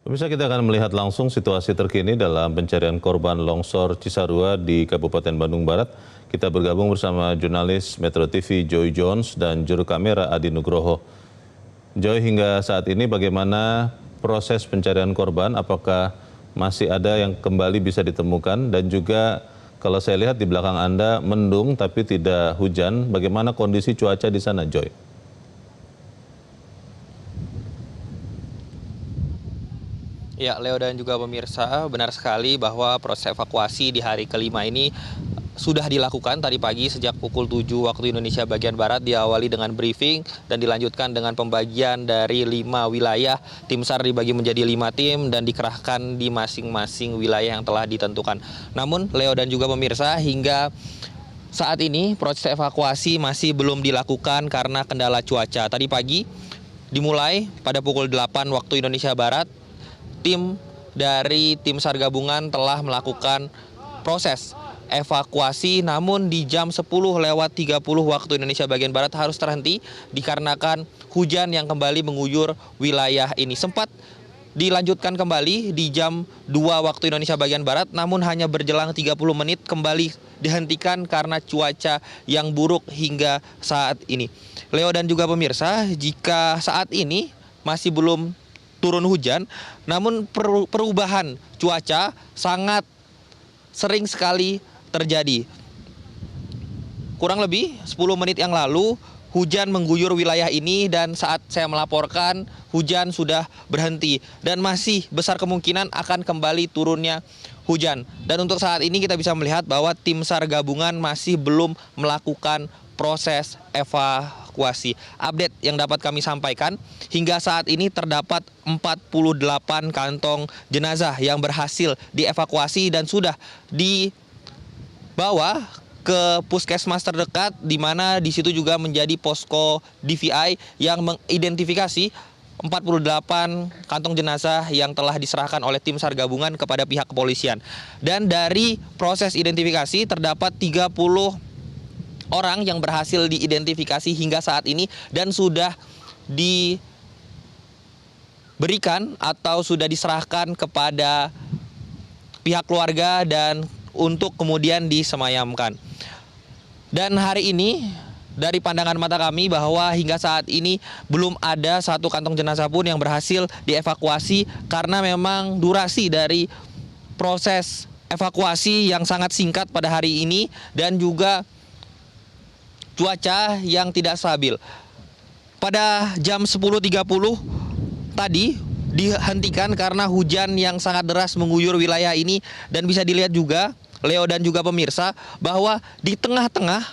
Pemirsa, kita akan melihat langsung situasi terkini dalam pencarian korban longsor Cisarua di Kabupaten Bandung Barat. Kita bergabung bersama jurnalis Metro TV Joy Jones dan juru kamera Adi Nugroho. Joy, hingga saat ini bagaimana proses pencarian korban? Apakah masih ada yang kembali bisa ditemukan? Dan juga kalau saya lihat di belakang Anda mendung tapi tidak hujan. Bagaimana kondisi cuaca di sana, Joy? Ya, Leo dan juga pemirsa, benar sekali bahwa proses evakuasi di hari kelima ini sudah dilakukan tadi pagi sejak pukul 7 waktu Indonesia bagian Barat, diawali dengan briefing dan dilanjutkan dengan pembagian dari 5 wilayah. Tim SAR dibagi menjadi 5 tim dan dikerahkan di masing-masing wilayah yang telah ditentukan. Namun Leo dan juga pemirsa, hingga saat ini proses evakuasi masih belum dilakukan karena kendala cuaca. Tadi pagi dimulai pada pukul 8 waktu Indonesia Barat. Tim dari tim SAR gabungan telah melakukan proses evakuasi, namun di jam 10:30 waktu Indonesia bagian Barat harus terhenti dikarenakan hujan yang kembali mengguyur wilayah ini. Sempat dilanjutkan kembali di jam 2 waktu Indonesia bagian Barat, namun hanya berjelang 30 menit kembali dihentikan karena cuaca yang buruk hingga saat ini. Leo dan juga pemirsa, jika saat ini masih belum turun hujan, namun perubahan cuaca sangat sering sekali terjadi. Kurang lebih 10 menit yang lalu hujan mengguyur wilayah ini dan saat saya melaporkan hujan sudah berhenti dan masih besar kemungkinan akan kembali turunnya hujan. Dan untuk saat ini kita bisa melihat bahwa tim SAR gabungan masih belum melakukan proses evakuasi. Update yang dapat kami sampaikan, hingga saat ini terdapat 48 kantong jenazah yang berhasil dievakuasi dan sudah dibawa ke puskesmas terdekat, di mana di situ juga menjadi posko DVI yang mengidentifikasi 48 kantong jenazah yang telah diserahkan oleh tim SAR gabungan kepada pihak kepolisian. Dan dari proses identifikasi terdapat 30 orang yang berhasil diidentifikasi hingga saat ini dan sudah diberikan atau sudah diserahkan kepada pihak keluarga dan untuk kemudian disemayamkan. Dan hari ini dari pandangan mata kami bahwa hingga saat ini belum ada satu kantong jenazah pun yang berhasil dievakuasi karena memang durasi dari proses evakuasi yang sangat singkat pada hari ini dan juga cuaca yang tidak stabil. Pada jam 10.30 tadi dihentikan karena hujan yang sangat deras mengguyur wilayah ini, dan bisa dilihat juga Leo dan juga pemirsa bahwa di tengah-tengah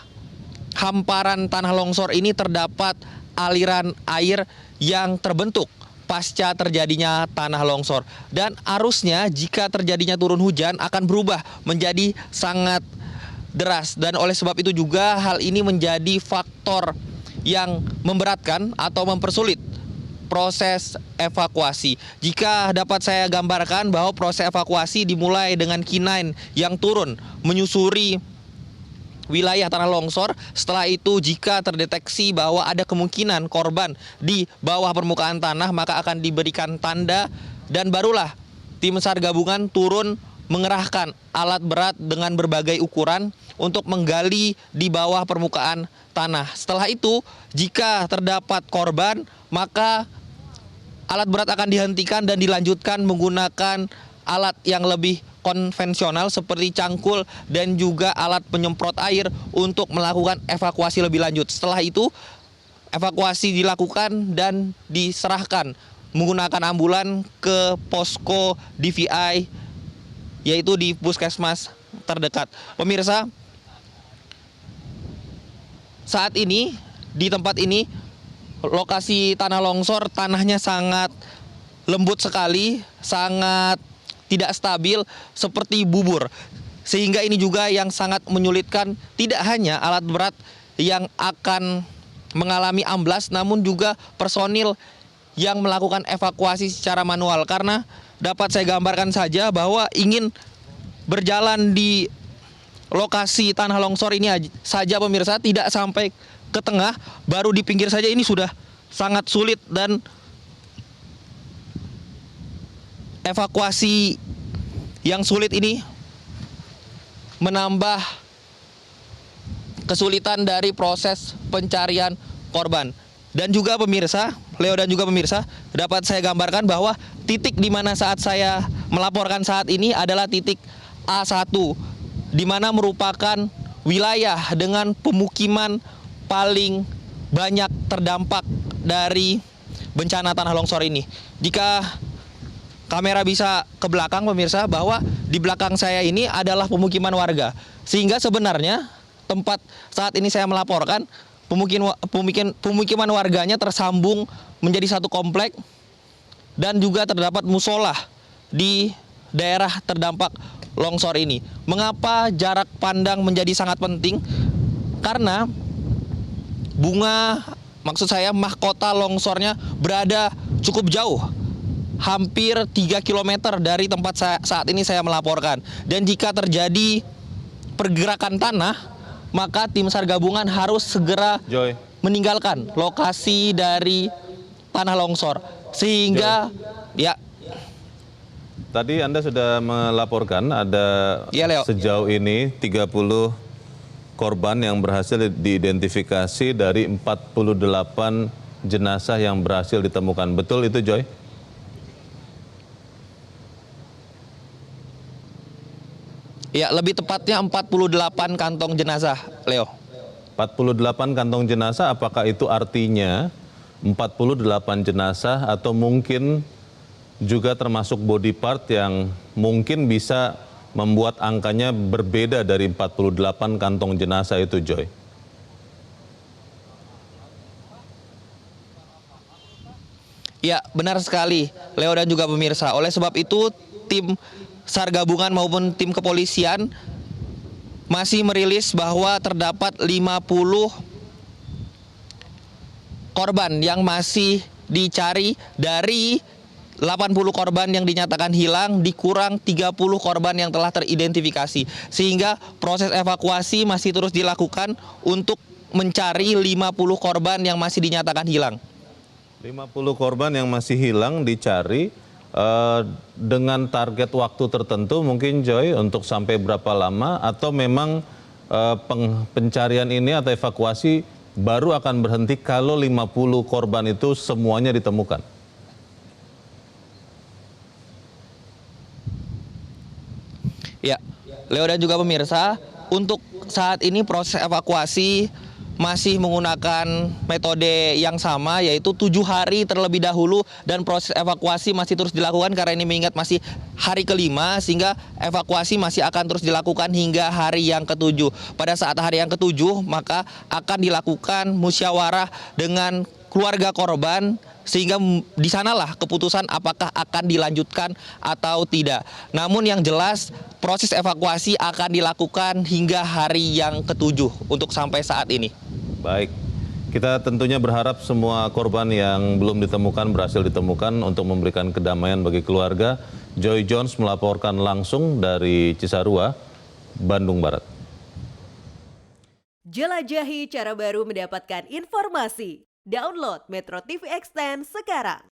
hamparan tanah longsor ini terdapat aliran air yang terbentuk pasca terjadinya tanah longsor, dan arusnya jika terjadinya turun hujan akan berubah menjadi sangat deras, dan oleh sebab itu juga hal ini menjadi faktor yang memberatkan atau mempersulit proses evakuasi. Jika dapat saya gambarkan bahwa proses evakuasi dimulai dengan K9 yang turun menyusuri wilayah tanah longsor. Setelah itu jika terdeteksi bahwa ada kemungkinan korban di bawah permukaan tanah, maka akan diberikan tanda dan barulah tim SAR gabungan turun mengerahkan alat berat dengan berbagai ukuran untuk menggali di bawah permukaan tanah. Setelah itu, jika terdapat korban, maka alat berat akan dihentikan dan dilanjutkan menggunakan alat yang lebih konvensional seperti cangkul dan juga alat penyemprot air untuk melakukan evakuasi lebih lanjut. Setelah itu, evakuasi dilakukan dan diserahkan menggunakan ambulan ke posko DVI, yaitu di puskesmas terdekat. Pemirsa, saat ini di tempat ini lokasi tanah longsor, tanahnya sangat lembut sekali, sangat tidak stabil seperti bubur. Sehingga ini juga yang sangat menyulitkan tidak hanya alat berat yang akan mengalami amblas, namun juga personil yang melakukan evakuasi secara manual, karena dapat saya gambarkan saja bahwa ingin berjalan di lokasi tanah longsor ini saja pemirsa, tidak sampai ke tengah, baru di pinggir saja ini sudah sangat sulit dan evakuasi yang sulit ini menambah kesulitan dari proses pencarian korban. Dan juga pemirsa, Leo dan juga pemirsa, dapat saya gambarkan bahwa titik di mana saat saya melaporkan saat ini adalah titik A1, di mana merupakan wilayah dengan pemukiman paling banyak terdampak dari bencana tanah longsor ini. Jika kamera bisa ke belakang pemirsa, bahwa di belakang saya ini adalah pemukiman warga. Sehingga sebenarnya tempat saat ini saya melaporkan, pemukiman warganya tersambung menjadi satu komplek dan juga terdapat musola di daerah terdampak longsor ini. Mengapa jarak pandang menjadi sangat penting? Karena maksud saya mahkota longsornya berada cukup jauh, hampir 3 km dari tempat saat ini saya melaporkan. Dan jika terjadi pergerakan tanah, maka tim SAR gabungan harus segera meninggalkan lokasi dari tanah longsor. Sehingga ya. Tadi Anda sudah melaporkan ada sejauh ini 30 korban yang berhasil diidentifikasi dari 48 jenazah yang berhasil ditemukan. Betul itu, Joy? Ya, lebih tepatnya 48 kantong jenazah, Leo. 48 kantong jenazah, apakah itu artinya 48 jenazah atau mungkin juga termasuk body part yang mungkin bisa membuat angkanya berbeda dari 48 kantong jenazah itu, Joy? Ya, benar sekali, Leo dan juga pemirsa. Oleh sebab itu, tim SAR gabungan maupun tim kepolisian masih merilis bahwa terdapat 50 korban yang masih dicari dari 80 korban yang dinyatakan hilang, dikurang 30 korban yang telah teridentifikasi. Sehingga proses evakuasi masih terus dilakukan untuk mencari 50 korban yang masih dinyatakan hilang. 50 korban yang masih hilang dicari dengan target waktu tertentu mungkin, Joy, untuk sampai berapa lama, atau memang pencarian ini atau evakuasi baru akan berhenti kalau 50 korban itu semuanya ditemukan? Ya, Leo dan juga pemirsa, untuk saat ini proses evakuasi masih menggunakan metode yang sama, yaitu 7 hari terlebih dahulu, dan proses evakuasi masih terus dilakukan karena ini mengingat masih hari kelima, sehingga evakuasi masih akan terus dilakukan hingga hari yang ke-7. Pada saat hari yang ke-7 maka akan dilakukan musyawarah dengan keluarga korban, sehingga di sanalah keputusan apakah akan dilanjutkan atau tidak. Namun yang jelas proses evakuasi akan dilakukan hingga hari yang ke-7 untuk sampai saat ini. Baik, kita tentunya berharap semua korban yang belum ditemukan berhasil ditemukan untuk memberikan kedamaian bagi keluarga. Joy Jones melaporkan langsung dari Cisarua, Bandung Barat. Jelajahi cara baru mendapatkan informasi. Download Metro TV Extend sekarang.